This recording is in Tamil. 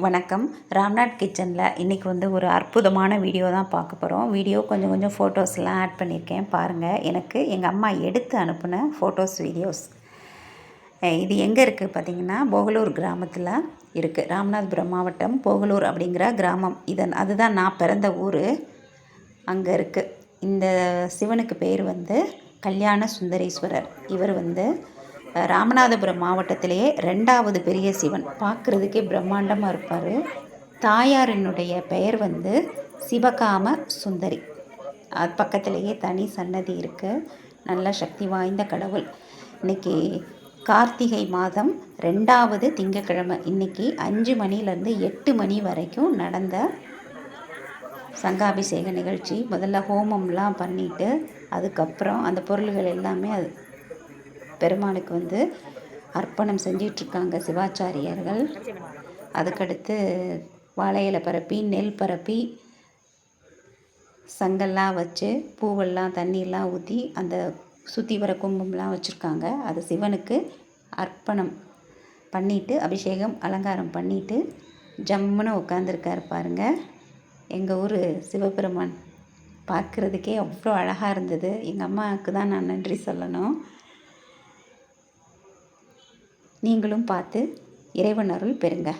வணக்கம். ராம்நாத் கிச்சனில் இன்றைக்கி ஒரு அற்புதமான வீடியோ தான் பார்க்க போகிறோம். வீடியோ கொஞ்சம் ஃபோட்டோஸ்லாம் ஆட் பண்ணியிருக்கேன் பாருங்கள். எனக்கு எங்கள் அம்மா எடுத்து அனுப்பின ஃபோட்டோஸ் வீடியோஸ். இது எங்கே இருக்குது பார்த்திங்கன்னா, போகலூர் கிராமத்தில் இருக்குது. ராமநாதபுரம் மாவட்டம் போகலூர் அப்படிங்கிற கிராமம். அதுதான் நான் பிறந்த ஊர். அங்கே இருக்குது. இந்த சிவனுக்கு பேர் கல்யாண சுந்தரேஸ்வரர். இவர் ராமநாதபுரம் மாவட்டத்திலேயே 2வது பெரிய சிவன். பார்க்குறதுக்கே பிரம்மாண்டமாக இருப்பார். தாயாரினுடைய பெயர் சிவகாம சுந்தரி. அது பக்கத்திலேயே தனி சன்னதி இருக்குது. நல்ல சக்தி வாய்ந்த கடவுள். இன்றைக்கி கார்த்திகை மாதம் 2வது திங்கக்கிழமை. இன்றைக்கி 5 மணிலேருந்து 8 மணி வரைக்கும் நடந்த சங்காபிஷேக நிகழ்ச்சி. முதல்ல ஹோமம்லாம் பண்ணிவிட்டு அதுக்கப்புறம் அந்த பொருள்கள் எல்லாமே பெருமானுக்கு அர்ப்பணம் செஞ்சிட்ருக்காங்க சிவாச்சாரியர்கள். அதுக்கடுத்து வாழையில பரப்பி நெல் பரப்பி சங்கெல்லாம் வச்சு பூவெல்லாம் தண்ணியெல்லாம் ஊற்றி அந்த சுற்றி வர கும்பம்லாம் வச்சுருக்காங்க. அது சிவனுக்கு அர்ப்பணம் பண்ணிவிட்டு அபிஷேகம் அலங்காரம் பண்ணிவிட்டு ஜம்முன்னு உட்காந்துருக்காரு பாருங்கள். எங்கள் ஊர் சிவபெருமான் பார்க்குறதுக்கே அவ்வளோ அழகாக இருந்தது. எங்கள் அம்மாவுக்கு தான் நான் நன்றி சொல்லணும். நீங்களும் பார்த்து இறைவன் அருள் பெறுங்க.